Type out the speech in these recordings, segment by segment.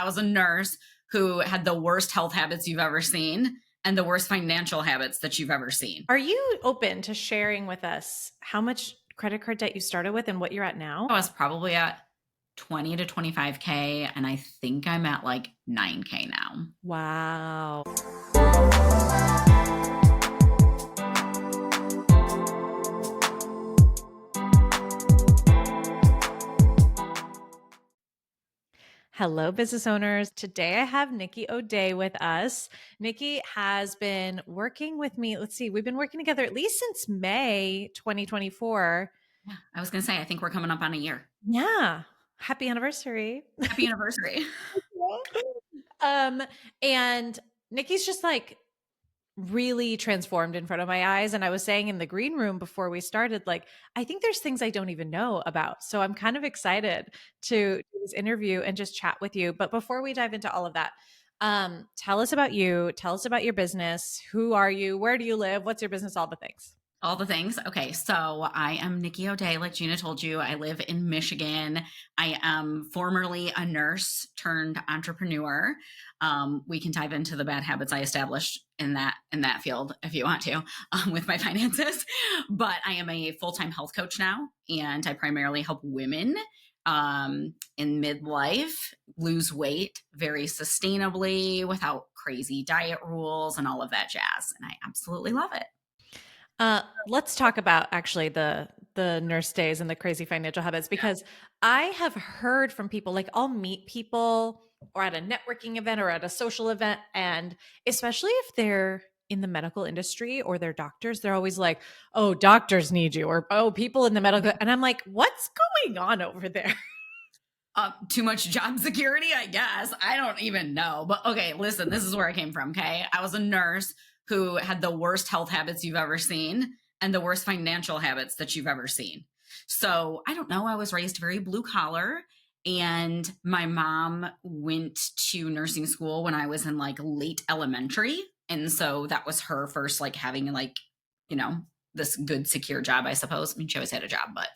I was a nurse who had the worst health habits you've ever seen and the worst financial habits that you've ever seen. Are you open to sharing with us how much credit card debt you started with and what you're at I now? was probably at 20 to 25K, and I think I'm at like 9K now. Wow. Hello, business owners. Today I have Nikki O'Dea with us. Nikki has been working with me. Let's see, we've been working together at least since May 2024. Yeah, I was going to say, I think we're coming up on a year. Yeah. Happy anniversary. Happy anniversary. um, and Nikki's just like really transformed in front of my eyes. And I was saying in the green room before we started, like, I think there's things I don't even know about. So I'm kind of excited to do this interview and just chat with you. But before we dive into all of that, tell us about you. Tell us about your business. Who are you? Where do you live? What's your business? All the things. All the things. Okay, so I am Nikki O'Dea, like Gina told you. I live in Michigan. I am formerly a nurse turned entrepreneur. We can dive into the bad habits I established in that field if you want to, with my finances. But I am a full-time health coach now, and I primarily help women in midlife lose weight very sustainably without crazy diet rules and all of that jazz. And I absolutely love it. Let's talk about actually the nurse days and the crazy financial habits, because I have heard from people, like I'll meet people or at a networking event or at a social event, and especially if they're in the medical industry or they're doctors, they're always like, "Oh, doctors need you," or "Oh, people in the medical," and I'm like, "What's going on over there?" Too much job security, I guess. I don't even know. But okay, listen, this is where I came from. Okay. I was a nurse who had the worst health habits you've ever seen and the worst financial habits that you've ever seen. So I don't know. I was raised very blue collar, and my mom went to nursing school when I was in like late elementary. And so that was her first, like having like, you know, this good, secure job, I suppose. I mean, she always had a job, but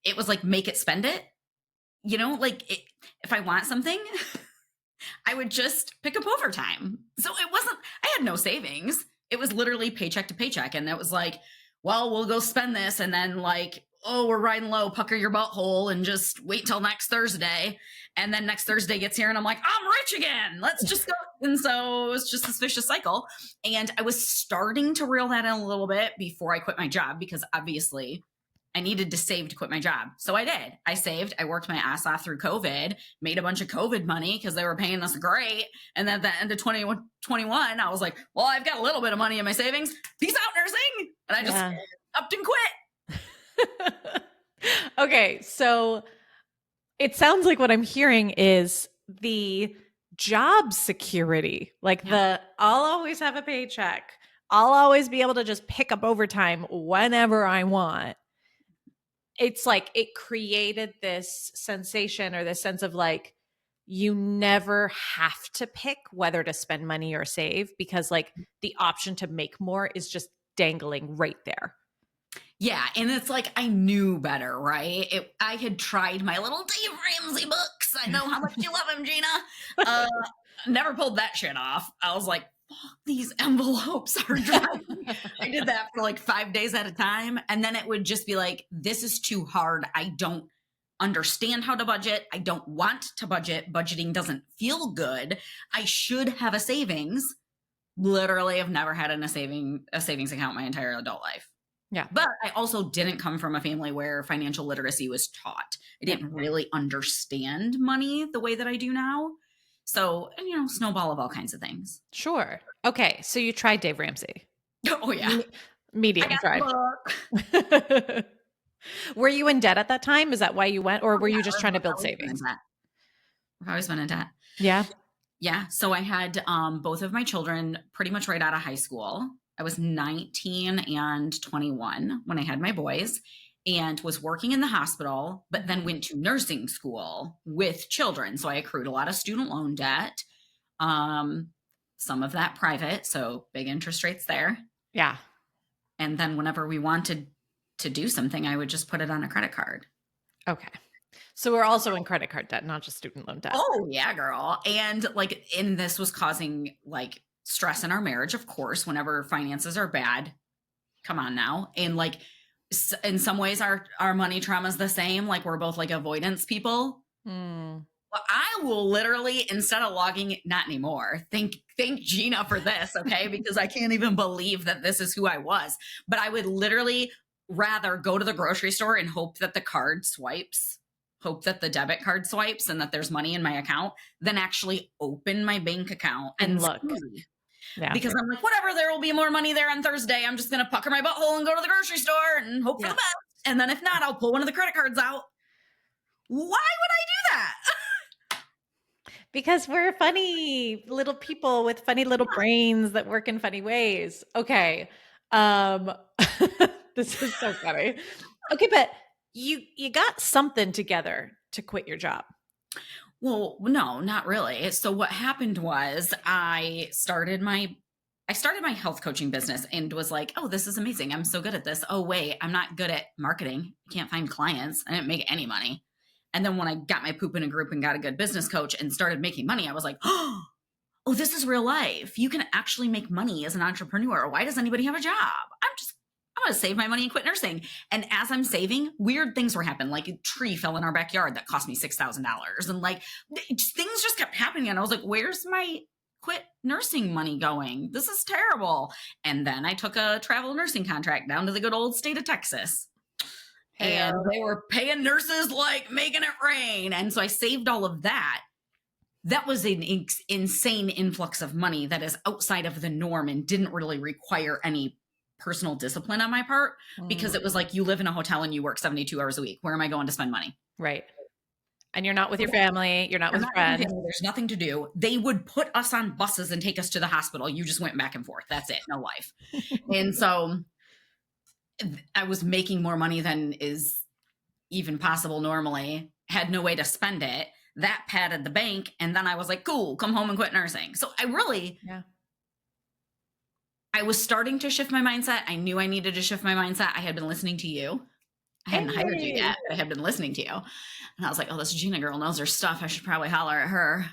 it was like make it, spend it. If I want something, I would just pick up overtime. So I had no savings. It was literally paycheck to paycheck. And it was like, well, we'll go spend this. And then like, oh, we're riding low, pucker your butthole and just wait till next Thursday. And then next Thursday gets here and I'm like, I'm rich again. Let's just go. And so it was just this vicious cycle. And I was starting to reel that in a little bit before I quit my job, because obviously I needed to save to quit my job. So I did. I saved. I worked my ass off through COVID, made a bunch of COVID money because they were paying us great. And then at the end of 2021, I was like, well, I've got a little bit of money in my savings. Peace out, nursing. And I just upped and quit. Okay. So it sounds like what I'm hearing is the job security, like I'll always have a paycheck. I'll always be able to just pick up overtime whenever I want. It's like it created this sensation or this sense of like, you never have to pick whether to spend money or save, because like the option to make more is just dangling right there. Yeah. And it's like, I knew better, right? I had tried my little Dave Ramsey books. I know how much you love him, Gina. Never pulled that shit off. I was like, fuck, these envelopes are dry. I did that for like 5 days at a time. And then it would just be like, this is too hard. I don't understand how to budget. I don't want to budget. Budgeting doesn't feel good. I should have a savings. Literally, I've never had a savings account my entire adult life. Yeah. But I also didn't come from a family where financial literacy was taught. I didn't really understand money the way that I do now. So, snowball of all kinds of things. Sure. Okay. So you tried Dave Ramsey. Oh, yeah. Medium I tried. got the book. Were you in debt at that time? Is that why you went? Or were you just trying to build I've always savings? I've always been in debt. Yeah. Yeah. So I had both of my children pretty much right out of high school. I was 19 and 21 when I had my boys, and was working in the hospital, but then went to nursing school with children. So I accrued a lot of student loan debt, some of that private, so big interest rates there. Yeah. And then whenever we wanted to do something, I would just put it on a credit card. Okay. So we're also in credit card debt, not just student loan debt. Oh yeah, girl. And like, and this was causing like stress in our marriage, of course, whenever finances are bad. Come on now. And like, in some ways our money trauma is the same. Like we're both like avoidance people. Mm. Well, I will literally, instead of logging, not anymore. Thank Gina for this, okay? Because I can't even believe that this is who I was. But I would literally rather go to the grocery store and hope that the card swipes, hope that the debit card swipes and that there's money in my account than actually open my bank account And look. see. Yeah. Because I'm like, whatever, there will be more money there on Thursday. I'm just going to pucker my butthole and go to the grocery store and hope for the best. And then if not, I'll pull one of the credit cards out. Why would I do that? Because we're funny little people with funny little brains that work in funny ways. Okay. This is so funny. Okay, but you got something together to quit your job. Well, no, not really. So what happened was I started my health coaching business and was like, oh, this is amazing. I'm so good at this. Oh, wait, I'm not good at marketing. I can't find clients. I didn't make any money. And then when I got my poop in a group and got a good business coach and started making money, I was like, oh, this is real life. You can actually make money as an entrepreneur. Why does anybody have a job? I'm going to save my money and quit nursing. And as I'm saving, weird things were happening. Like a tree fell in our backyard that cost me $6,000. And like things just kept happening. And I was like, where's my quit nursing money going? This is terrible. And then I took a travel nursing contract down to the good old state of Texas. And they were paying nurses like making it rain. And so I saved all of that. That was an insane influx of money that is outside of the norm and didn't really require any personal discipline on my part, because it was like, you live in a hotel and you work 72 hours a week. Where am I going to spend money? Right. And you're not with your family. You're not with friends. There's nothing to do. They would put us on buses and take us to the hospital. You just went back and forth. That's it. No life. And so I was making more money than is even possible normally, had no way to spend it. That padded the bank. And then I was like, cool, come home and quit nursing. So I was starting to shift my mindset. I knew I needed to shift my mindset. I had been listening to you. I hadn't hired you yet, but I had been listening to you. And I was like, oh, this Gina girl knows her stuff. I should probably holler at her.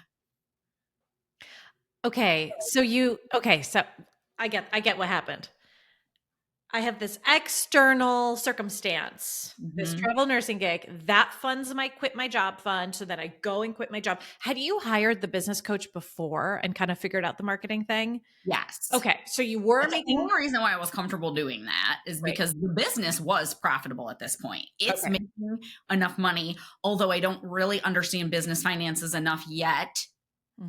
Okay. So I get what happened. I have this external circumstance, this travel nursing gig that funds my quit my job fund, so that I go and quit my job. Had you hired the business coach before and kind of figured out the marketing thing? Yes. Okay. So you were making. The only reason why I was comfortable doing that is because the business was profitable at this point. It's making enough money, although I don't really understand business finances enough yet.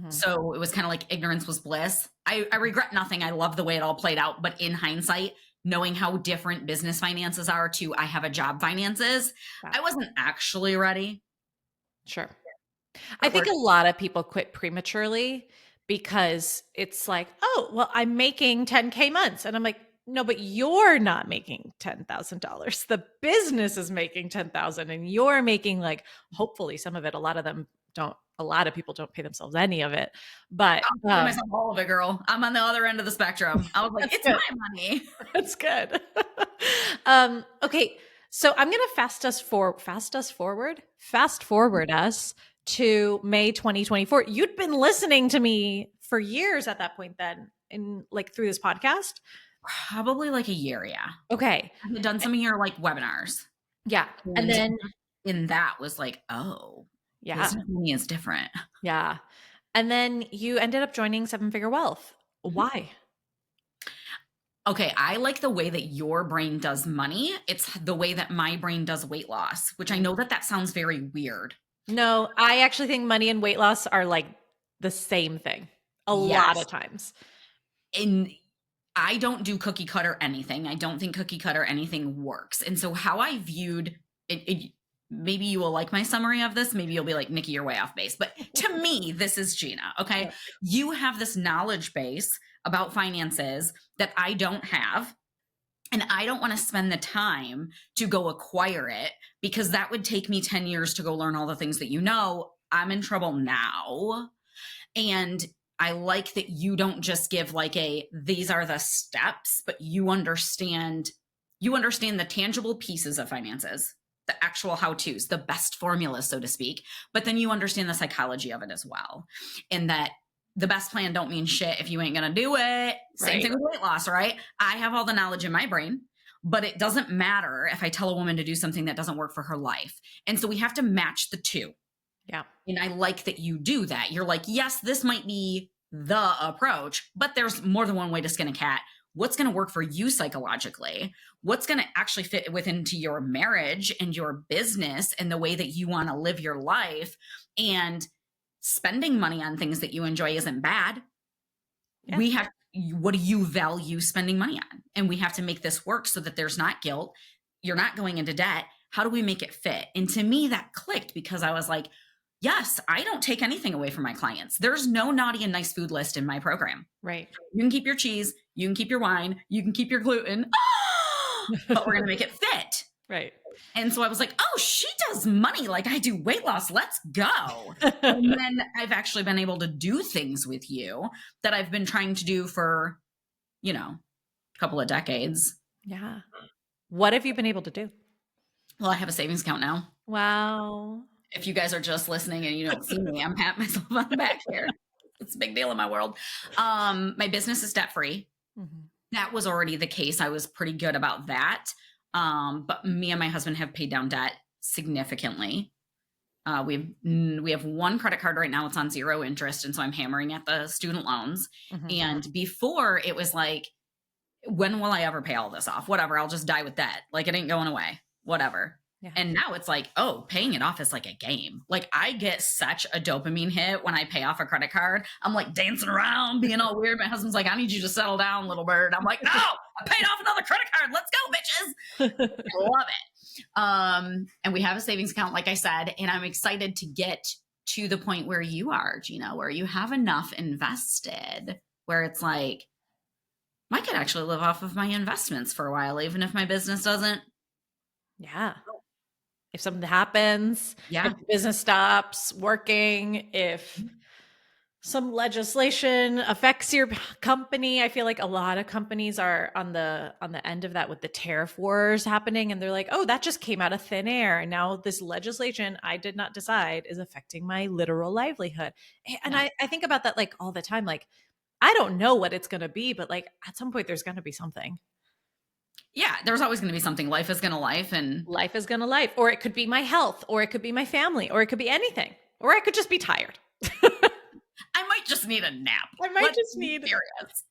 So it was kind of like ignorance was bliss. I regret nothing. I love the way it all played out. But in hindsight, knowing how different business finances are to I have a job finances, I wasn't actually ready. Sure. I think a lot of people quit prematurely because it's like, oh, well, I'm making 10K months. And I'm like, no, but you're not making $10,000. The business is making 10,000 and you're making like, hopefully some of it, a lot of people don't pay themselves any of it, but I'll pay myself all of it, girl. I'm on the other end of the spectrum. I was like, it's my money. That's good. Okay. So I'm going to fast forward us to May 2024. You'd been listening to me for years at that point then, in like through this podcast. Probably like a year. Yeah. Okay. I've done some of your like webinars. Yeah. And then in that was like, oh, yeah, money is different. Yeah. And then you ended up joining Seven Figure Wealth. Why? Okay. I like the way that your brain does money. It's the way that my brain does weight loss, which I know that sounds very weird. No, I actually think money and weight loss are like the same thing a lot of times. And I don't do cookie cutter anything. I don't think cookie cutter anything works. And so how I viewed it, maybe you will like my summary of this. Maybe you'll be like, Nikki, you're way off base. But to me, this is Gina. Okay. Yeah. You have this knowledge base about finances that I don't have. And I don't want to spend the time to go acquire it, because that would take me 10 years to go learn all the things that you know. I'm in trouble now. And I like that you don't just give like these are the steps, but you understand the tangible pieces of finances. the actual how-tos, the best formulas, so to speak. But then you understand the psychology of it as well. And that the best plan don't mean shit if you ain't going to do it. Same thing with weight loss, right? I have all the knowledge in my brain, but it doesn't matter if I tell a woman to do something that doesn't work for her life. And so we have to match the two. Yeah. And I like that you do that. You're like, yes, this might be the approach, but there's more than one way to skin a cat. What's going to work for you psychologically? What's going to actually fit into your marriage and your business and the way that you want to live your life? And spending money on things that you enjoy isn't bad. Yeah. What do you value spending money on? And we have to make this work so that there's not guilt. You're not going into debt. How do we make it fit? And to me, that clicked because I was like, yes, I don't take anything away from my clients. There's no naughty and nice food list in my program. Right. You can keep your cheese, you can keep your wine, you can keep your gluten, but we're going to make it fit. Right. And so I was like, oh, she does money like I do weight loss. Let's go. And then I've actually been able to do things with you that I've been trying to do for, a couple of decades. Yeah. What have you been able to do? Well, I have a savings account now. Wow. If you guys are just listening and you don't see me, I'm patting myself on the back here. It's a big deal in my world. My business is debt-free. Mm-hmm. That was already the case. I was pretty good about that. But me and my husband have paid down debt significantly. We have one credit card right now. It's on 0 interest. And so I'm hammering at the student loans. Mm-hmm. And before it was like, when will I ever pay all this off? Whatever. I'll just die with debt. Like it ain't going away. Whatever. Yeah. And now it's like, oh, paying it off is like a game. Like I get such a dopamine hit when I pay off a credit card. I'm like dancing around, being all weird. My husband's like, I need you to settle down, little bird. I'm like, no, I paid off another credit card. Let's go, bitches. I love it. And we have a savings account, like I said, and I'm excited to get to the point where you are, Gina, where you have enough invested, where it's like, I could actually live off of my investments for a while, even if my business doesn't. Yeah. If something happens, if the business stops working, if some legislation affects your company, I feel like a lot of companies are on the end of that with the tariff wars happening. And they're like, oh, that just came out of thin air. And now this legislation I did not decide is affecting my literal livelihood. And I think about that like all the time. Like, I don't know what it's going to be, but like at some point there's going to be something. Yeah, there's always going to be something. Life is going to life, and life is going to life. Or it could be my health, or it could be my family, or it could be anything, or I could just be tired. I might just need a nap. I might just need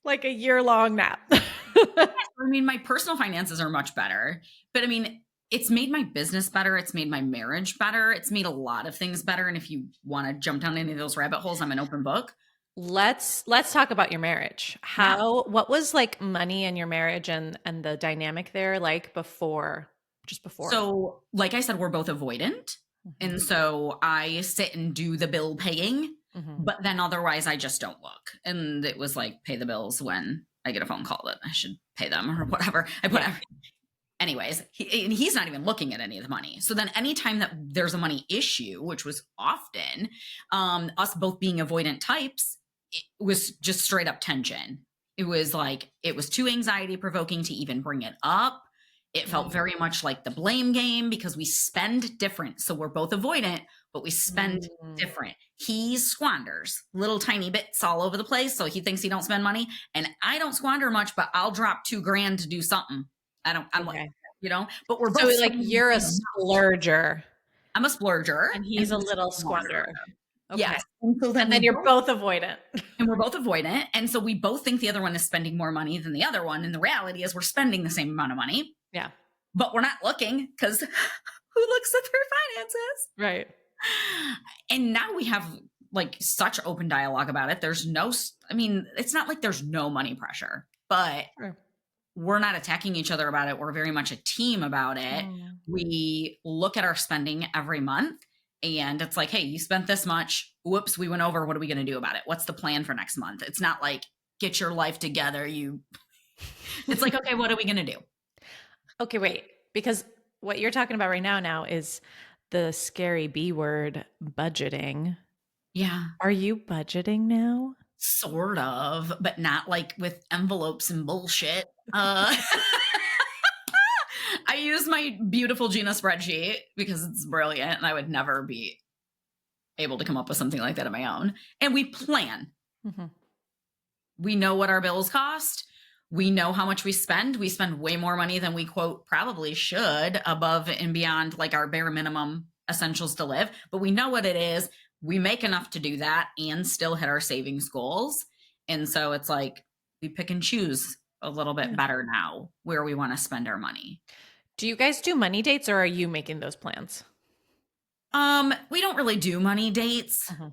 like a year-long nap. I mean, my personal finances are much better, but I mean, it's made my business better. It's made my marriage better. It's made a lot of things better. And if you want to jump down any of those rabbit holes, I'm an open book. Let's talk about your marriage. What was like money in your marriage and the dynamic there like before? So like I said, we're both avoidant. Mm-hmm. And so I sit and do the bill paying, but then otherwise I just don't look. And it was like, pay the bills when I get a phone call that I should pay them or whatever. I put anyways, he's not even looking at any of the money. So then anytime that there's a money issue, which was often us both being avoidant types, it was just straight up tension. It was like, it was too anxiety provoking to even bring it up. It felt very much like the blame game because we spend different. So we're both avoidant, but we spend different. He squanders little tiny bits all over the place. So he thinks he don't spend money, and I don't squander much, but I'll drop $2,000 to do something. I'm like, but we're both. So like you're a splurger. I'm a splurger. And he's a little squanderer. Okay. Yes. And then you're both avoidant. And we're both avoidant. And so we both think the other one is spending more money than the other one. And the reality is we're spending the same amount of money. Yeah. But we're not looking because who looks at their finances? Right. And now we have like such open dialogue about it. There's it's not like there's no money pressure, but we're not attacking each other about it. We're very much a team about it. We look at our spending every month. And it's like, hey, you spent this much. Whoops, we went over. What are we going to do about it? What's the plan for next month? It's not like, get your life together. It's like, okay, what are we going to do? Okay, wait. Because what you're talking about right now is the scary B word, budgeting. Yeah. Are you budgeting now? Sort of, but not like with envelopes and bullshit. I use my beautiful Gina spreadsheet because it's brilliant and I would never be able to come up with something like that on my own. And we plan. Mm-hmm. We know what our bills cost. We know how much we spend. We spend way more money than we quote probably should above and beyond like our bare minimum essentials to live. But we know what it is. We make enough to do that and still hit our savings goals. And so it's like we pick and choose a little bit better now where we want to spend our money. Do you guys do money dates or are you making those plans? We don't really do money dates. Mm-hmm.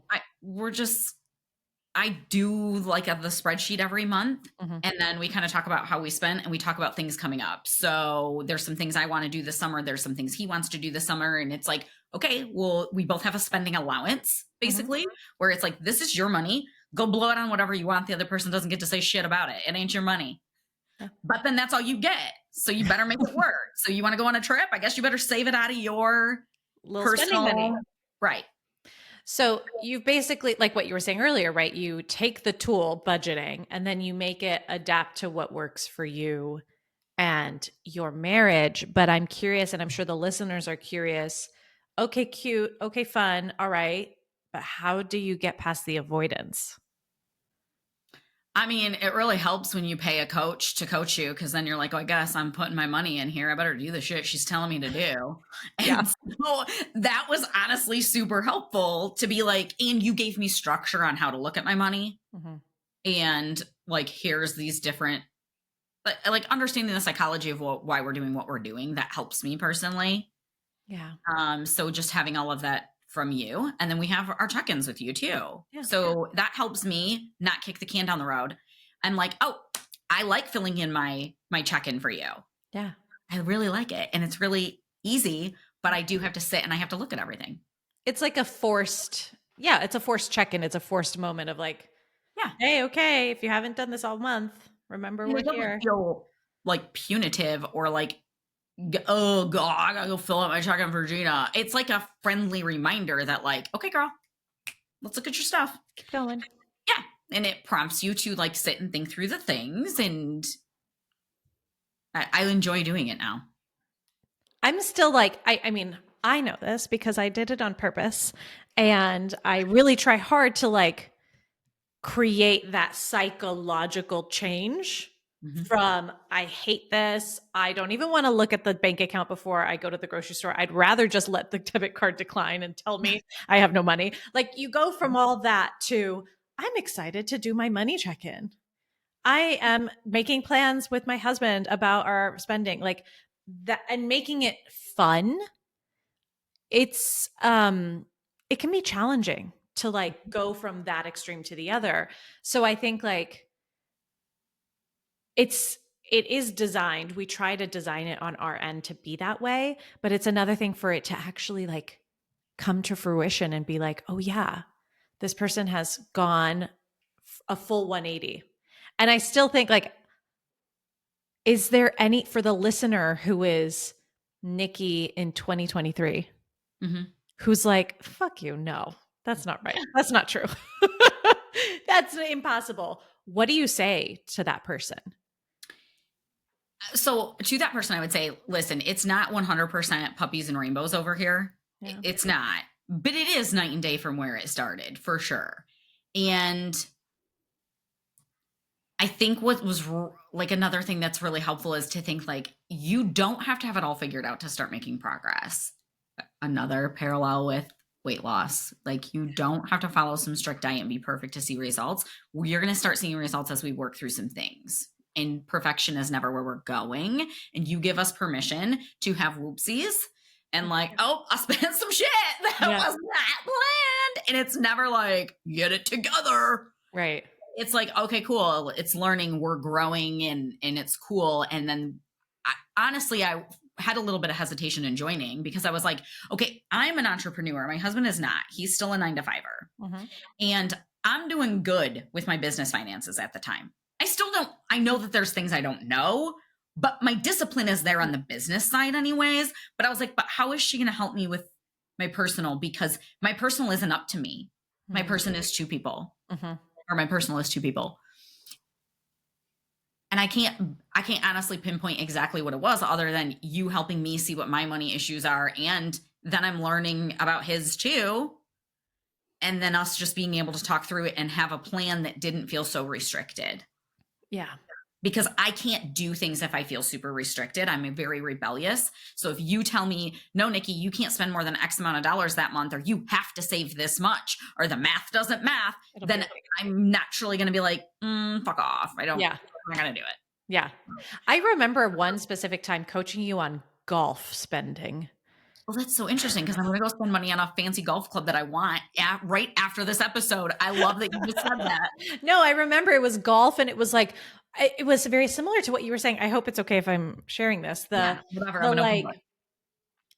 I do like the spreadsheet every month. Mm-hmm. And then we kind of talk about how we spend and we talk about things coming up. So there's some things I want to do this summer. There's some things he wants to do this summer. And it's like, okay, well, we both have a spending allowance basically, where it's like, this is your money. Go blow it on whatever you want. The other person doesn't get to say shit about it. It ain't your money. Yeah. But then that's all you get. So you better make it work. So you want to go on a trip? I guess you better save it out of your Little personal spending money. Right. So you basically, like what you were saying earlier, right? You take the tool budgeting and then you make it adapt to what works for you and your marriage. But I'm curious, and I'm sure the listeners are curious. Okay, cute. Okay, fun. All right. But how do you get past the avoidance? I mean, it really helps when you pay a coach to coach you because then you're like, oh, I guess I'm putting my money in here. I better do the shit she's telling me to do. And so that was honestly super helpful to be like, and you gave me structure on how to look at my money. Mm-hmm. And like, here's these different, like understanding the psychology of why we're doing what we're doing. That helps me personally. Yeah. So just having all of that from you. And then we have our check-ins with you too. Yeah. So that helps me not kick the can down the road. I'm like, oh, I like filling in my check-in for you. Yeah. I really like it. And it's really easy, but I do have to sit and I have to look at everything. It's like it's a forced check-in. It's a forced moment of like, yeah, hey, okay, if you haven't done this all month, remember we're here. It doesn't feel like punitive or like, oh God, I gotta go fill out my check-in for Gina. It's like a friendly reminder that like, okay, girl, let's look at your stuff. Keep going. Yeah. And it prompts you to like sit and think through the things. And I enjoy doing it now. I'm still like, I mean, I know this because I did it on purpose. And I really try hard to like create that psychological change. Mm-hmm. From I hate this. I don't even want to look at the bank account before I go to the grocery store. I'd rather just let the debit card decline and tell me I have no money. Like you go from all that to I'm excited to do my money check-in. I am making plans with my husband about our spending, like that, and making it fun. It's it can be challenging to like go from that extreme to the other. So I think like it is designed. We try to design it on our end to be that way, but it's another thing for it to actually like come to fruition and be like, oh yeah, this person has gone a full 180. And I still think like, is there any, for the listener who is Nikki in 2023, who's like, fuck you, no, that's not right. That's not true. That's impossible. What do you say to that person? So to that person, I would say, listen, it's not 100% puppies and rainbows over here. Yeah. It's not, but it is night and day from where it started for sure. And I think what was like another thing that's really helpful is to think like, you don't have to have it all figured out to start making progress. Another parallel with weight loss. Like you don't have to follow some strict diet and be perfect to see results. You're going to start seeing results as we work through some things. And perfection is never where we're going. And you give us permission to have whoopsies and like, oh, I spent some shit that was not planned. And it's never like, get it together. Right. It's like, okay, cool. It's learning, we're growing and it's cool. And then honestly, I had a little bit of hesitation in joining because I was like, okay, I'm an entrepreneur. My husband is not. He's still a 9-to-5er. And I'm doing good with my business finances at the time. I still don't, I know that there's things I don't know, but my discipline is there on the business side anyways. But I was like, but how is she going to help me with my personal? Because my personal isn't up to me. My person is two people or my personal is two people. And And I can't honestly pinpoint exactly what it was other than you helping me see what my money issues are. And then I'm learning about his too. And then us just being able to talk through it and have a plan that didn't feel so restricted. Yeah. Because I can't do things if I feel super restricted. I'm very rebellious. So if you tell me, no, Nikki, you can't spend more than X amount of dollars that month, or you have to save this much, or the math doesn't math, then I'm naturally going to be like, fuck off. I'm not going to do it. Yeah. I remember one specific time coaching you on golf spending. Well, that's so interesting because I'm going to go spend money on a fancy golf club that I want right after this episode. I love that you just said that. No, I remember it was golf, and it was like, it was very similar to what you were saying. I hope it's okay if I'm sharing this.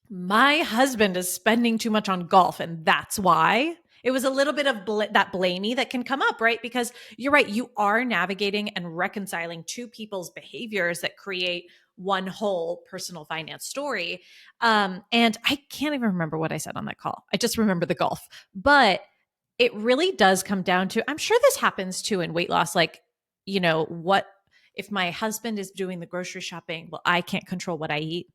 My husband is spending too much on golf, and that's why. It was a little bit of that blamey that can come up, right? Because you're right. You are navigating and reconciling two people's behaviors that create one whole personal finance story. And I can't even remember what I said on that call. I just remember the golf. But it really does come down to, I'm sure this happens too in weight loss. Like, what if my husband is doing the grocery shopping? Well, I can't control what I eat.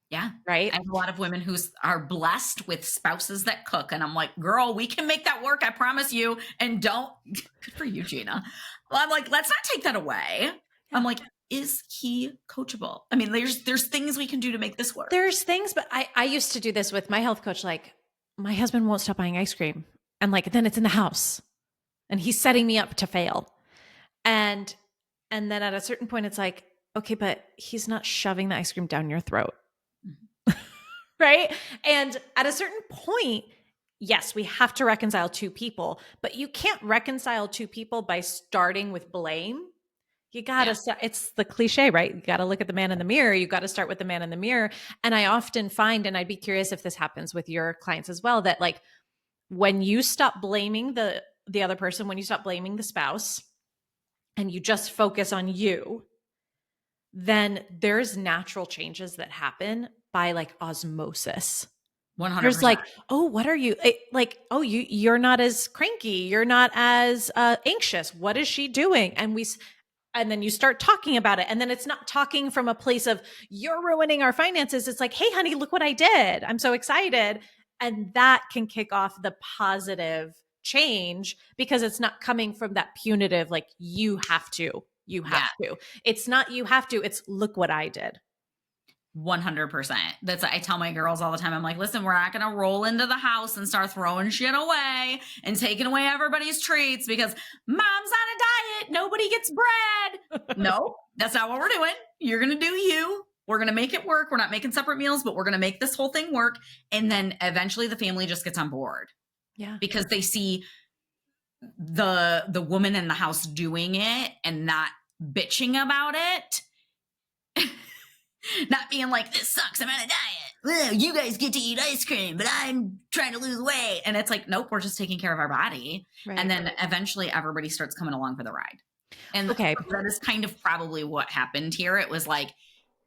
Yeah. Right. I have a lot of women who are blessed with spouses that cook. And I'm like, girl, we can make that work. I promise you. And good for you, Gina. Well, I'm like, let's not take that away. Yeah. I'm like, is he coachable? I mean, there's things we can do to make this work. There's things, but I used to do this with my health coach. Like, my husband won't stop buying ice cream. And then it's in the house and he's setting me up to fail. And then at a certain point, it's like, okay, but he's not shoving the ice cream down your throat. Right. And at a certain point, yes, we have to reconcile two people, but you can't reconcile two people by starting with blame. You got to, it's the cliche, right? You got to look at the man in the mirror. You got to start with the man in the mirror. And I often find, and I'd be curious if this happens with your clients as well, that like when you stop blaming the other person, when you stop blaming the spouse and you just focus on you, then there's natural changes that happen by like osmosis. 100%. There's like, oh, what are you like? Oh, you're not as cranky. You're not as anxious. What is she doing? And then you start talking about it. And then it's not talking from a place of you're ruining our finances. It's like, hey, honey, look what I did. I'm so excited. And that can kick off the positive change because it's not coming from that punitive, like you have to. It's not you have to. It's look what I did. 100%. I tell my girls all the time. I'm like, listen, we're not going to roll into the house and start throwing shit away and taking away everybody's treats because mom's on a diet. Nobody gets bread. No, that's not what we're doing. You're going to do you. We're going to make it work. We're not making separate meals, but we're going to make this whole thing work. And then eventually the family just gets on board. Yeah. Because they see the woman in the house doing it and not bitching about it. Not being like, this sucks, I'm on a diet. Well, you guys get to eat ice cream, but I'm trying to lose weight. And it's like, nope, we're just taking care of our body. Right. And then eventually everybody starts coming along for the ride. And that is kind of probably what happened here. It was like,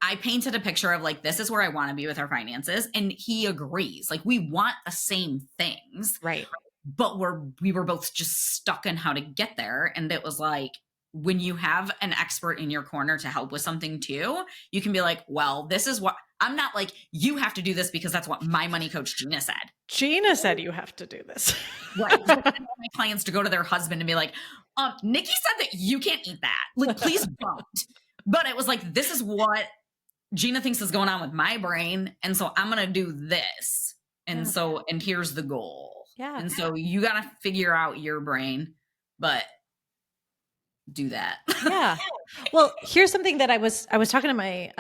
I painted a picture of like, this is where I want to be with our finances. And he agrees. Like, we want the same things. Right. But we were both just stuck in how to get there. And it was like, when you have an expert in your corner to help with something too, you can be like, well, this is what I'm not like, you have to do this because that's what my money coach Gina said. Gina said you have to do this. Right. I want my clients to go to their husband and be like, Nikki said that you can't eat that. Like, please don't. But it was like, this is what Gina thinks is going on with my brain. And so I'm going to do this. And and here's the goal. Yeah. And so you got to figure out your brain, but do that. Yeah. Well, here's something that I was talking to my,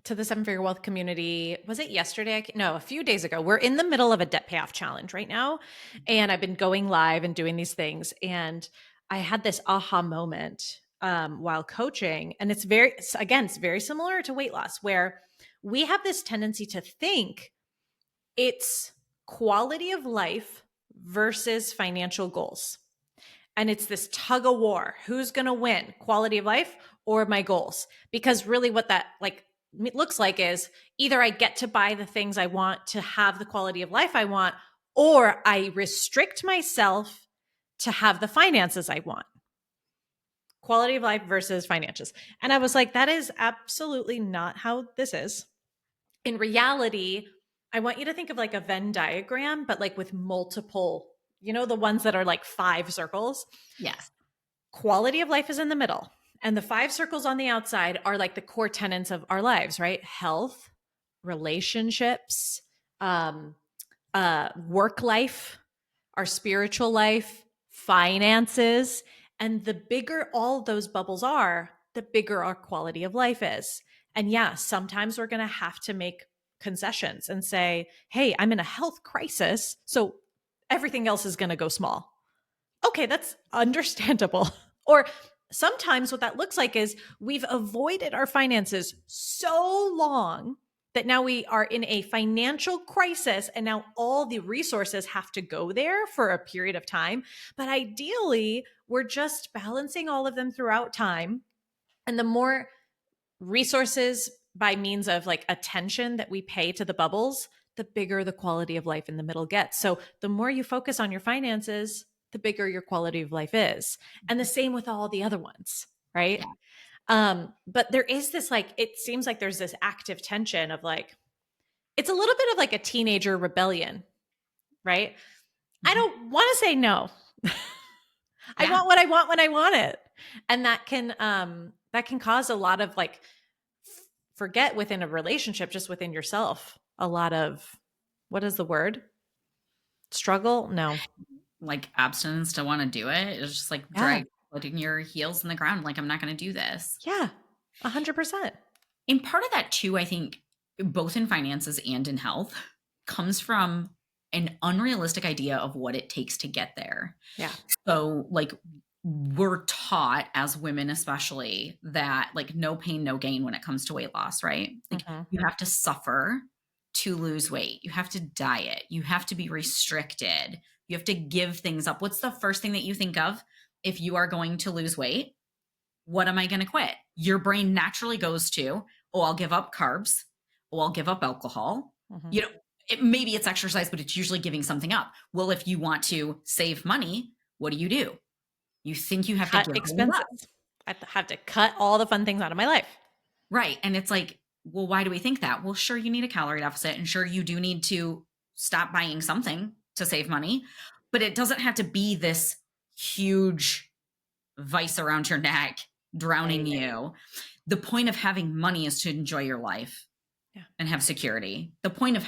to the 7-Figure Wealth community. Was it yesterday? No, a few days ago. We're in the middle of a debt payoff challenge right now. And I've been going live and doing these things. And I had this aha moment while coaching. And it's very similar to weight loss, where we have this tendency to think it's quality of life versus financial goals. And it's this tug of war. Who's going to win? Quality of life or my goals? Because really what that looks like is either I get to buy the things I want to have the quality of life I want, or I restrict myself to have the finances I want. quality of life versus finances. And I was like, that is absolutely not how this is. In reality, I want you to think of like a Venn diagram, but like with multiple, the ones that are like 5 circles. Yes. Quality of life is in the middle. And the 5 circles on the outside are like the core tenets of our lives, right? Health, relationships, work life, our spiritual life, finances. And the bigger all those bubbles are, the bigger our quality of life is. And yeah, sometimes we're going to have to make concessions and say, hey, I'm in a health crisis, so everything else is going to go small. Okay, that's understandable. Or sometimes what that looks like is we've avoided our finances so long that now we are in a financial crisis and now all the resources have to go there for a period of time. But ideally, we're just balancing all of them throughout time. And the more resources by means of like attention that we pay to the bubbles, the bigger the quality of life in the middle gets. So the more you focus on your finances, the bigger your quality of life is. And the same with all the other ones, right? Yeah. But there is this like, it seems like there's this active tension of like, it's a little bit of like a teenager rebellion, right? Mm-hmm. I don't want to say no. I Yeah. want what I want when I want it. And that can cause a lot of like forget within a relationship, just within yourself, a lot of, what is the word? Struggle? No. Like abstinence to want to do it. It's just like putting your heels in the ground. Like, I'm not going to do this. Yeah. 100%. And part of that too, I think, both in finances and in health, comes from an unrealistic idea of what it takes to get there. Yeah. So like, we're taught as women, especially, that like no pain, no gain when it comes to weight loss, right? Like you have to suffer to lose weight. You have to diet. You have to be restricted. You have to give things up. What's the first thing that you think of if you are going to lose weight? What am I going to quit? Your brain naturally goes to, oh, I'll give up carbs. Oh, I'll give up alcohol. Maybe it's exercise, but it's usually giving something up. Well, if you want to save money, what do? You think you have cut to give expenses. I have to cut all the fun things out of my life. Right. And it's like, well, why do we think that? Well, sure, you need a calorie deficit, and sure, you do need to stop buying something to save money, but it doesn't have to be this huge vice around your neck, drowning you. The point of having money is to enjoy your life and have security. The point of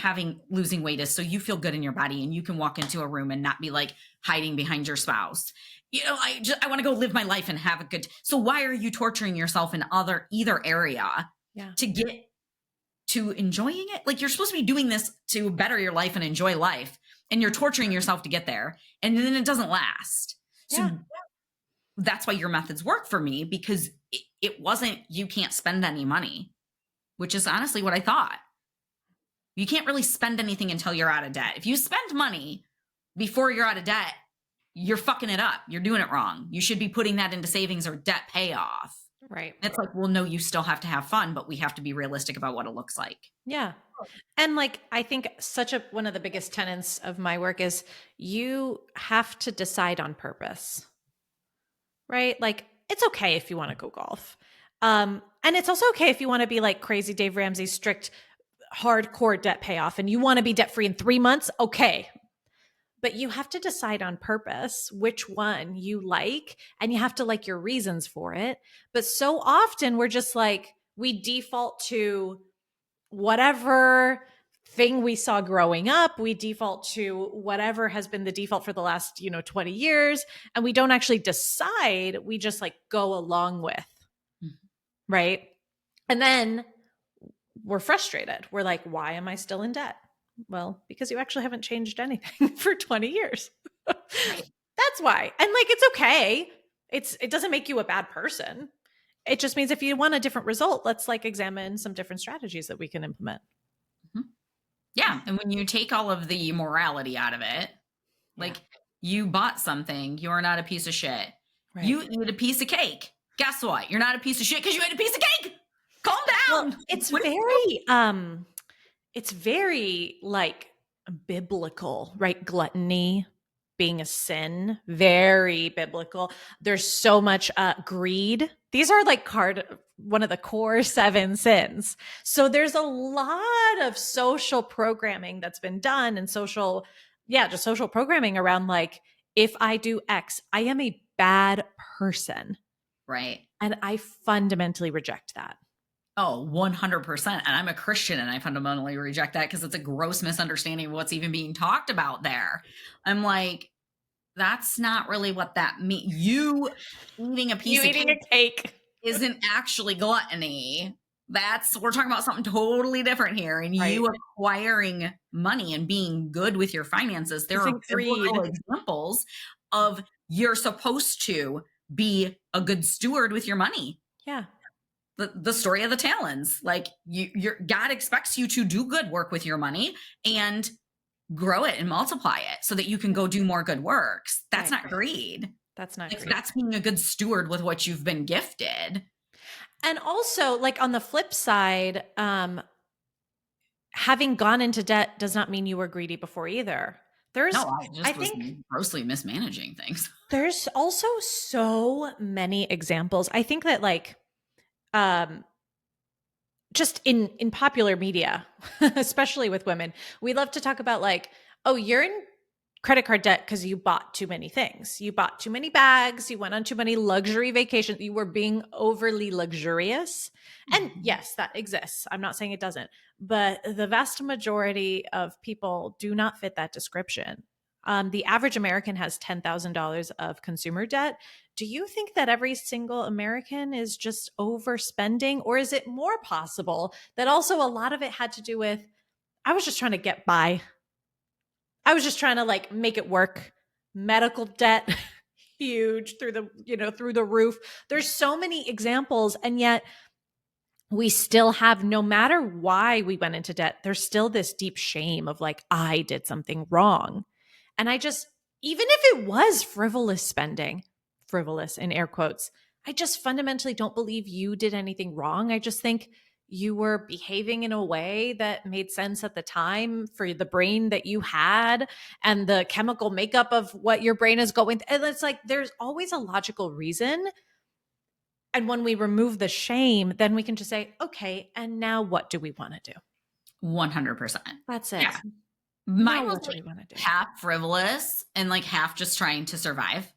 losing weight is so you feel good in your body and you can walk into a room and not be like hiding behind your spouse. I want to go live my life and have a good. So why are you torturing yourself in either area to get to enjoying it? Like, you're supposed to be doing this to better your life and enjoy life, and you're torturing yourself to get there, and then it doesn't last. So that's why your methods work for me, because it wasn't, you can't spend any money, which is honestly what I thought. You can't really spend anything until you're out of debt. If you spend money before you're out of debt, you're fucking it up. You're doing it wrong. You should be putting that into savings or debt payoff. Right. It's like, well, no, you still have to have fun, but we have to be realistic about what it looks like. Yeah. And like, I think one of the biggest tenets of my work is you have to decide on purpose, right? Like, it's okay if you want to go golf. And it's also okay if you want to be like crazy Dave Ramsey, strict, hardcore debt payoff, and you want to be debt free in 3 months. Okay. But you have to decide on purpose which one you like, and you have to like your reasons for it. But so often we're just like, we default to whatever thing we saw growing up. We default to whatever has been the default for the last, 20 years. And we don't actually decide. We just like go along with, right? And then we're frustrated. We're like, why am I still in debt? Well, because you actually haven't changed anything for 20 years. That's why. And like, it's okay. It doesn't make you a bad person. It just means if you want a different result, let's like examine some different strategies that we can implement. Yeah. And when you take all of the morality out of it, like, you bought something, you're not a piece of shit. Right. You eat a piece of cake. Guess what? You're not a piece of shit because you ate a piece of cake. Calm down. Well, it's very like biblical, right? Gluttony, being a sin, very biblical. There's so much greed. These are like one of the core 7 sins. So there's a lot of social programming that's been done and just social programming around like, if I do X, I am a bad person. Right. And I fundamentally reject that. Oh, 100%. And I'm a Christian and I fundamentally reject that because it's a gross misunderstanding of what's even being talked about there. I'm like, that's not really what that means. You eating a piece of cake isn't actually gluttony. We're talking about something totally different here. And Right. you acquiring money and being good with your finances. There are biblical examples of you're supposed to be a good steward with your money. Yeah. The story of the talents, like God expects you to do good work with your money and grow it and multiply it so that you can go do more good works. That's not greed. That's not greed. That's being a good steward with what you've been gifted. And also, like on the flip side, having gone into debt does not mean you were greedy before either. I think grossly mismanaging things. There's also so many examples. I think that like just in popular media, especially with women, we love to talk about like, oh, you're in credit card debt because you bought too many things. You bought too many bags. You went on too many luxury vacations. You were being overly luxurious. And yes, that exists. I'm not saying it doesn't. But the vast majority of people do not fit that description. The average American has $10,000 of consumer debt. Do you think that every single American is just overspending? Or is it more possible that also a lot of it had to do with, I was just trying to get by. I was just trying to like make it work. Medical debt, huge through the roof. There's so many examples. And yet we still have, no matter why we went into debt, there's still this deep shame of like, I did something wrong. And even if it was frivolous spending, frivolous in air quotes, I just fundamentally don't believe you did anything wrong. I just think you were behaving in a way that made sense at the time for the brain that you had and the chemical makeup of what your brain is going through. And it's like, there's always a logical reason. And when we remove the shame, then we can just say, okay, and now what do we want to do? 100%. That's it. Yeah. Mine was like half frivolous and like half just trying to survive.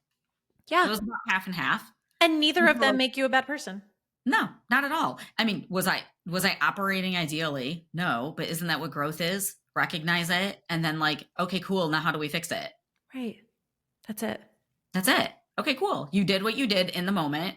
Yeah. It was about half and half. And neither of them make you a bad person. No, not at all. I mean, was I operating ideally? No, but isn't that what growth is? Recognize it and then like, okay, cool. Now how do we fix it? Right. That's it. Okay, cool. You did what you did in the moment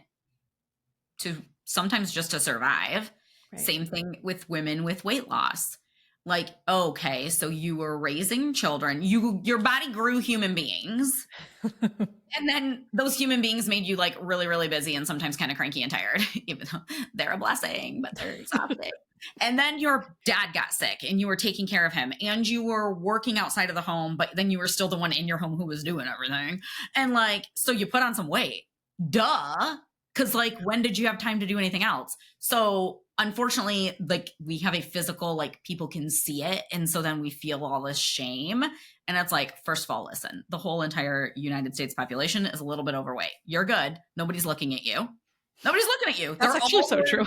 sometimes just to survive. Right. Same thing with women with weight loss. Like, okay, so you were raising children, your body grew human beings. And then those human beings made you like really, really busy and sometimes kind of cranky and tired, even though they're a blessing, but they're exhausting. And then your dad got sick and you were taking care of him and you were working outside of the home, but then you were still the one in your home who was doing everything. And like, so you put on some weight, duh. Cause like, when did you have time to do anything else? So unfortunately, like we have a physical, like people can see it. And so then we feel all this shame. And it's like, first of all, listen, the whole entire United States population is a little bit overweight. You're good. Nobody's looking at you. Nobody's looking at you. That's actually so true.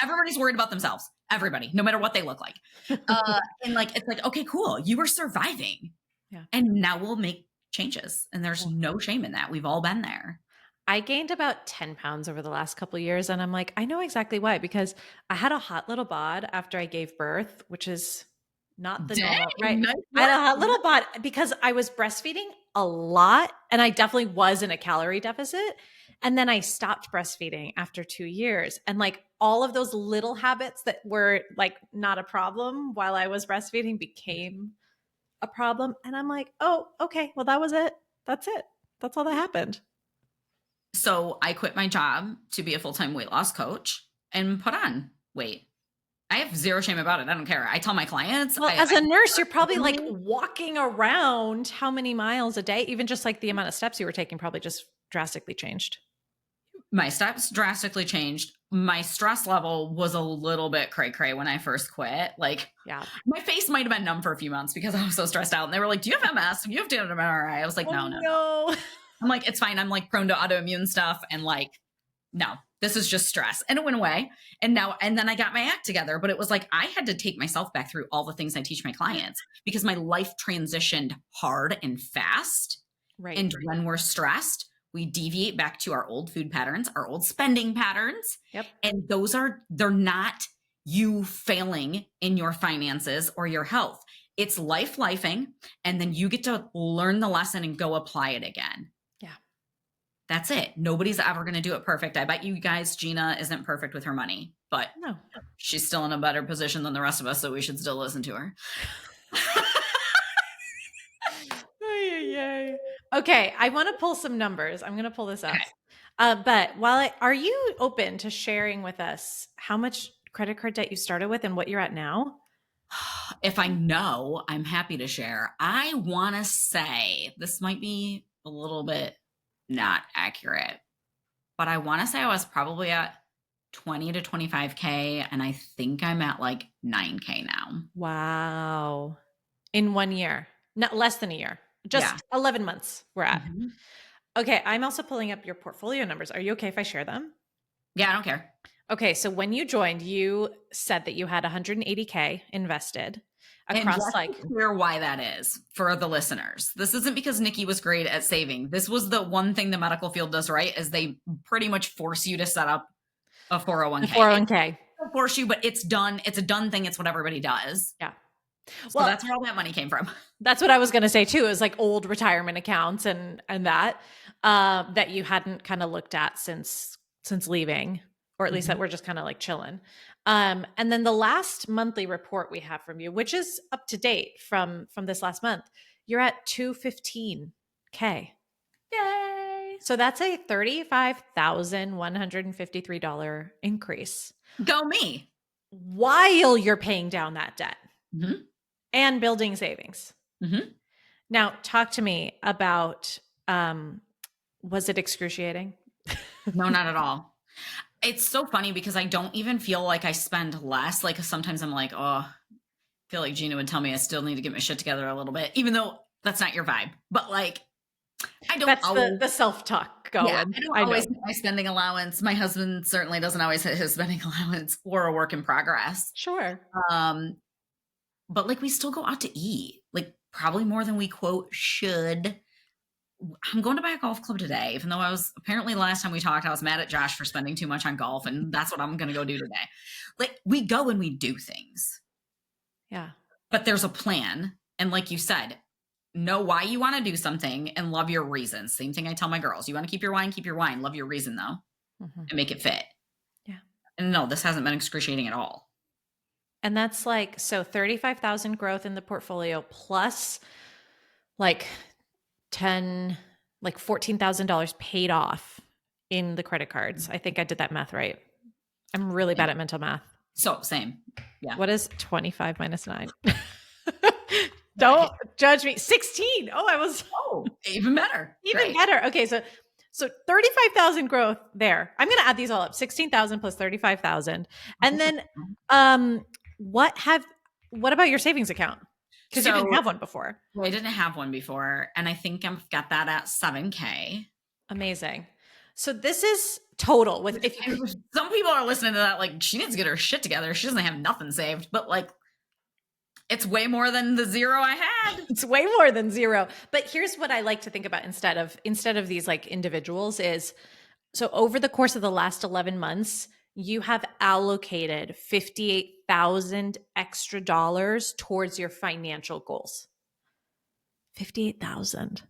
Everybody's worried about themselves. Everybody, no matter what they look like. And like, it's like, okay, cool. You were surviving. Yeah. And now we'll make changes. And there's no shame in that. We've all been there. I gained about 10 pounds over the last couple of years. And I'm like, I know exactly why, because I had a hot little bod after I gave birth, which is not the normal, right? I had a hot little bod because I was breastfeeding a lot and I definitely was in a calorie deficit. And then I stopped breastfeeding after 2 years. And like all of those little habits that were like not a problem while I was breastfeeding became a problem. And I'm like, oh, okay, well, that was it. That's it. That's all that happened. So I quit my job to be a full-time weight loss coach and put on weight. I have zero shame about it. I don't care. I tell my clients. Well, as a nurse, you're probably like walking around how many miles a day? Even just like the amount of steps you were taking probably just drastically changed. My steps drastically changed. my stress level was a little bit cray-cray when I first quit. Like, Yeah. my face might have been numb for a few months because I was so stressed out. And they were like, do you have MS? Do you have to have an MRI? I was like, no. No. I'm like, it's fine. I'm like prone to autoimmune stuff. And like, no, this is just stress. And it went away. And then I got my act together. But it was like, I had to take myself back through all the things I teach my clients because my life transitioned hard and fast. Right. And when we're stressed, we deviate back to our old food patterns, our old spending patterns. Yep. And they're not you failing in your finances or your health. It's lifing. And then you get to learn the lesson and go apply it again. Yeah. That's it. Nobody's ever going to do it perfect. I bet you guys, Gina isn't perfect with her money, but No. she's still in a better position than the rest of us. So we should still listen to her. Okay, I want to pull some numbers. I'm going to pull this up. Okay. But are you open to sharing with us how much credit card debt you started with and what you're at now? If I know, I'm happy to share. I want to say this might be a little bit not accurate, but I want to say I was probably at 20 to 25K. And I think I'm at like 9K now. Wow. In 1 year, not less than a year. Just 11 months we're at. Mm-hmm. Okay. I'm also pulling up your portfolio numbers. Are you okay if I share them? Yeah, I don't care. Okay. So when you joined, you said that you had 180K invested across and clear why that is for the listeners. This isn't because Nikki was great at saving. This was the one thing the medical field does right is they pretty much force you to set up a 401k. 401k. They force you, but it's done. It's a done thing. It's what everybody does. Yeah. So that's where all that money came from. That's what I was going to say too, is like old retirement accounts and that you hadn't kind of looked at since leaving, or at least that we're just kind of like chilling. And then the last monthly report we have from you, which is up to date from this last month, you're at $215K. Yay. So that's a $35,153 increase. Go me. While you're paying down that debt. Mm-hmm. And building savings. Mm-hmm. Now, talk to me about, was it excruciating? No, not at all. It's so funny because I don't even feel like I spend less. Like sometimes I'm like, oh, I feel like Gina would tell me I still need to get my shit together a little bit, even though that's not your vibe. But like, I don't That's always, the self-talk going. Yeah, I don't always hit my spending allowance. My husband certainly doesn't always hit his spending allowance or a work in progress. Sure. But like we still go out to eat, like probably more than we quote should. I'm going to buy a golf club today, even though I was apparently last time we talked, I was mad at Josh for spending too much on golf. And that's what I'm going to go do today. Like we go and we do things. Yeah. But there's a plan. And like you said, know why you want to do something and love your reasons. Same thing I tell my girls. You want to keep your wine. Love your reason though, and make it fit. Yeah. And no, this hasn't been excruciating at all. And that's like, so 35,000 growth in the portfolio plus like $14,000 paid off in the credit cards. I think I did that math right. I'm really bad at mental math. So same. Yeah. What is 25 minus 9? Don't judge me. 16. Oh, I was. Oh, even better. Even better. Okay. So 35,000 growth there. I'm going to add these all up. 16,000 plus 35,000. And then, what about your savings account? Because you didn't have one before. Well, I didn't have one before. And I think I've got that at 7K. Amazing. So this is total with, if some people are listening to that, like she needs to get her shit together. She doesn't have nothing saved, but like, it's way more than the zero I had. It's way more than zero. But here's what I like to think about instead of these like individuals is, so over the course of the last 11 months, you have allocated $58,000 extra dollars towards your financial goals. 58,000.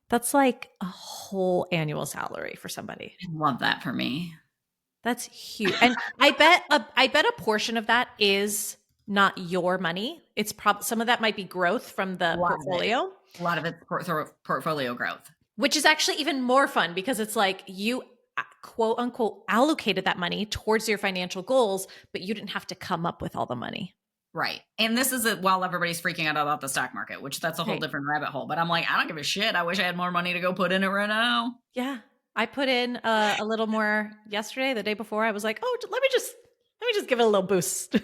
That's like a whole annual salary for somebody. I love that for me. That's huge. And I bet a portion of that is not your money. It's some of that might be growth from the portfolio. A lot of it's portfolio growth. Which is actually even more fun because it's like you quote unquote allocated that money towards your financial goals, but you didn't have to come up with all the money. Right. And this is while everybody's freaking out about the stock market, which that's a whole different rabbit hole. But I'm like, I don't give a shit. I wish I had more money to go put in it right now. Yeah. I put in a little more yesterday. The day before, I was like, oh, let me just give it a little boost.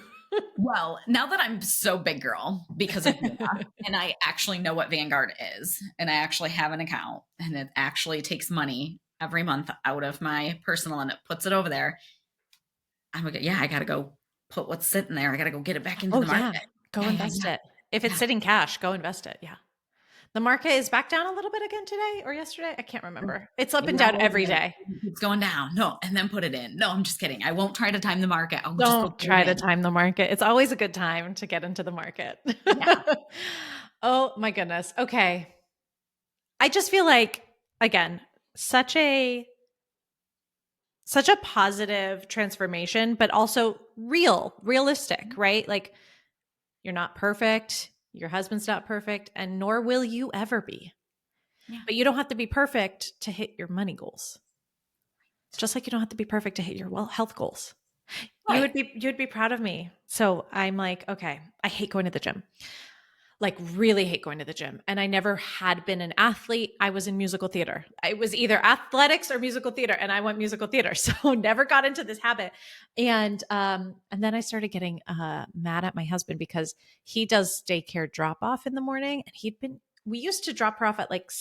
Well, now that I'm so big girl because of Luna, and I actually know what Vanguard is, and I actually have an account, and it actually takes money every month out of my personal and it puts it over there. I'm like, yeah, I got to go put what's sitting there. I got to go get it back into Oh the yeah, market. go Yeah, yeah, invest yeah. it. If it's Yeah. sitting cash, go invest it. Yeah. The market is back down a little bit again today or yesterday. I can't remember. It's up and down every day. It's going down. No, and then put it in. No, I'm just kidding. I won't try to time the market. I'll just go Don't put it try to in. time the market. It's always a good time to get into the market. Yeah. Oh my goodness. Okay. I just feel like, again, such a positive transformation, but also realistic, right? Like, you're not perfect, your husband's not perfect, and nor will you ever be. Yeah. But you don't have to be perfect to hit your money goals. Just like you don't have to be perfect to hit your health goals. Right. You'd be proud of me. So I'm like, okay, I hate going to the gym. Like, really hate going to the gym. And I never had been an athlete. I was in musical theater. I was either athletics or musical theater, and I went musical theater. So never got into this habit. And then I started getting mad at my husband because he does daycare drop off in the morning, and we used to drop her off at like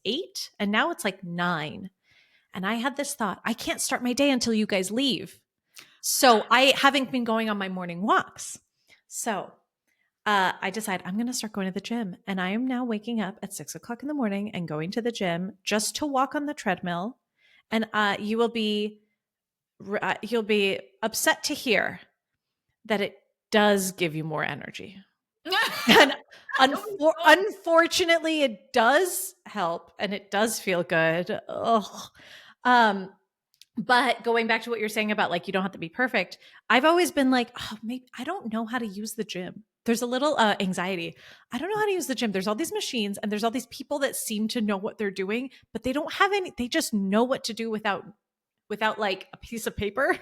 8, and now it's like 9. And I had this thought, I can't start my day until you guys leave. So I haven't been going on my morning walks. So I decide I'm going to start going to the gym. And I am now waking up at 6 o'clock in the morning and going to the gym just to walk on the treadmill. And you'll be upset to hear that it does give you more energy. And unfortunately, it does help and it does feel good. Ugh. But going back to what you're saying about like, you don't have to be perfect. I've always been like, oh, maybe I don't know how to use the gym. There's a little anxiety. I don't know how to use the gym. There's all these machines and there's all these people that seem to know what they're doing, but they don't have any, they just know what to do without like a piece of paper.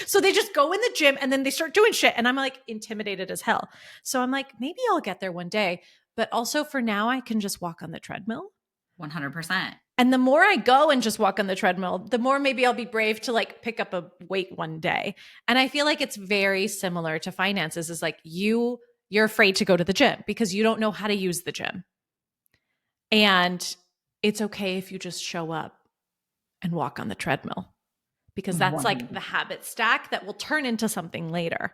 So they just go in the gym and then they start doing shit. And I'm like intimidated as hell. So I'm like, maybe I'll get there one day. But also for now, I can just walk on the treadmill. 100%. And the more I go and just walk on the treadmill, the more maybe I'll be brave to like pick up a weight one day. And I feel like it's very similar to finances. Is like you're afraid to go to the gym because you don't know how to use the gym. And it's okay if you just show up and walk on the treadmill because that's like the habit stack that will turn into something later.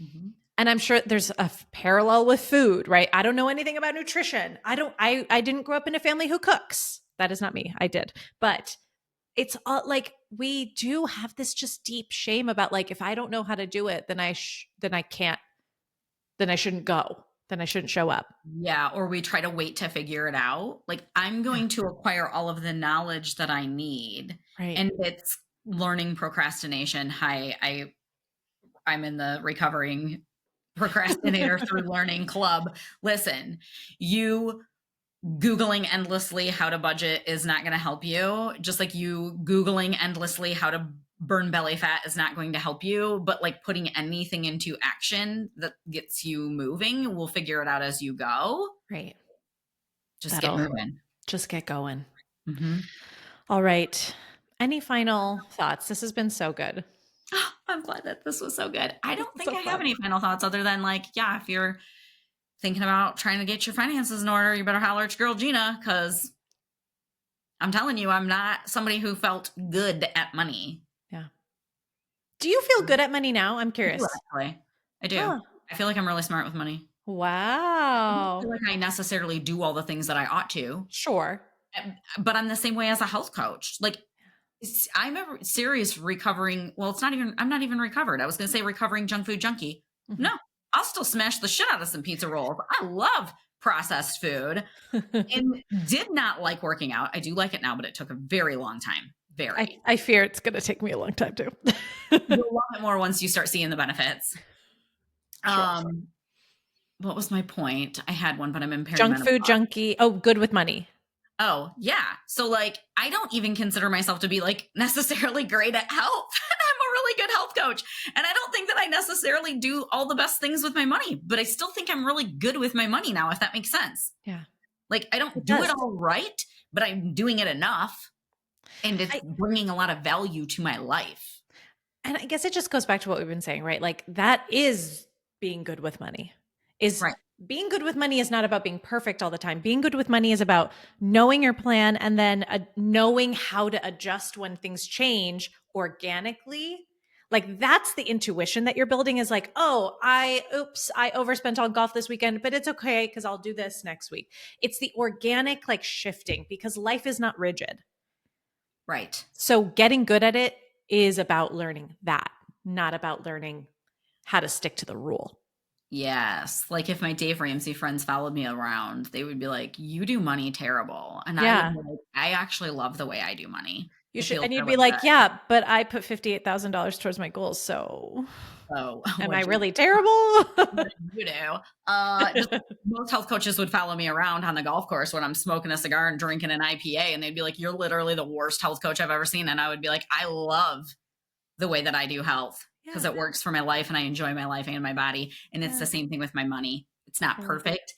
Mm-hmm. And I'm sure there's a parallel with food, right? I don't know anything about nutrition. I didn't grow up in a family who cooks. That is not me. I did. But it's all like, we do have this just deep shame about like, if I don't know how to do it, then I can't, then I shouldn't go. Then I shouldn't show up. Yeah. Or we try to wait to figure it out. Like, I'm going to acquire all of the knowledge that I need. Right. And it's learning procrastination. I'm in the recovering procrastinator through learning club. Listen, you Googling endlessly how to budget is not going to help you. Just like you Googling endlessly how to burn belly fat is not going to help you. But like putting anything into action that gets you moving, we'll figure it out as you go. Right. Just get moving. Just get going. Mm-hmm. All right. Any final thoughts? This has been so good. Oh, I'm glad that this was so good. I don't think I have any final thoughts other than like, yeah, if you're thinking about trying to get your finances in order, you better holler at your girl Gina, because I'm telling you, I'm not somebody who felt good at money. Yeah. Do you feel good at money now? I'm curious. I do. Huh. I feel like I'm really smart with money. Wow. I don't feel like I necessarily do all the things that I ought to. Sure. But I'm the same way as a health coach. Like, I'm a serious recovering. Well, I'm not even recovered. I was going to say recovering junk food junkie. Mm-hmm. No, I'll still smash the shit out of some pizza rolls. I love processed food and did not like working out. I do like it now, but it took a very long time. I fear it's going to take me a long time too. You'll love it more once you start seeing the benefits. Sure. What was my point? I had one, but I'm in perimenopause. Junk food junkie. Oh, good with money. Oh, yeah. So like, I don't even consider myself to be like necessarily great at health. I'm a really good health coach. And I don't think that I necessarily do all the best things with my money, but I still think I'm really good with my money now, if that makes sense. Yeah. Like, I don't do it all right, but I'm doing it enough. and it's I, bringing a lot of value to my life. and I guess it just goes back to what we've been saying, right? Like that is being good with money. Is Right. being good with money is not about being perfect all the time. Being good with money is about knowing your plan and then knowing how to adjust when things change organically. Like that's the intuition that you're building is like, oh, I overspent on golf this weekend, but it's okay because I'll do this next week. It's the organic like shifting because life is not rigid. Right. So getting good at it is about learning that, not about learning how to stick to the rule. Yes. Like if my Dave Ramsey friends followed me around, they would be like, you do money terrible. And I would Yeah. be like, I actually love the way I do money. You It should, feels and you'd really be like, good. yeah, but I put $58,000 towards my goals. So So am I what'd you really terrible? what did you do? Just most health coaches would follow me around on the golf course when I'm smoking a cigar and drinking an IPA, and they'd be like, "You're literally the worst health coach I've ever seen." And I would be like, "I love the way that I do health because Yeah. it works for my life, and I enjoy my life and my body." And it's Yeah. the same thing with my money. It's not Yeah. perfect,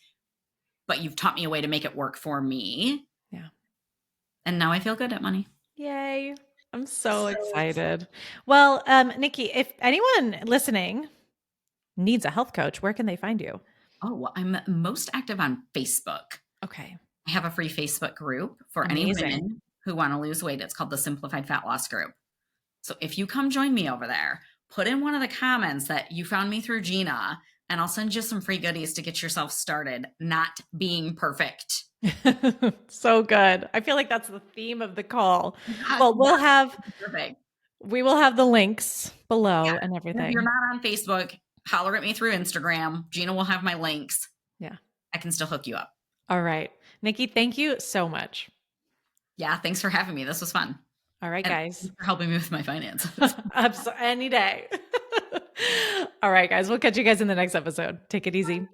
but you've taught me a way to make it work for me, Yeah. and now I feel good at money. Yay. I'm so So excited. Well, Nikki, if anyone listening needs a health coach, where can they find you? oh, well, I'm most active on Facebook. Okay. I have a free Facebook group for any Amazing. women who want to lose weight. It's called the Simplified Fat Loss Group. So if you come join me over there, put in one of the comments that you found me through Gina, and I'll send you some free goodies to get yourself started, not being perfect. So good. I feel like that's the theme of the call. Not, Well, not perfect. we will have the links Yeah. below and And if you're everything. not on Facebook, holler at me through Instagram. Gina will have my links. Yeah. I can still hook you up. All right. Nikki, thank you so much. Yeah. Thanks for having me. This was fun. All right, And guys. thanks for helping me with my finances. Any day. All right, guys. We'll catch you guys in the next episode. Take it easy.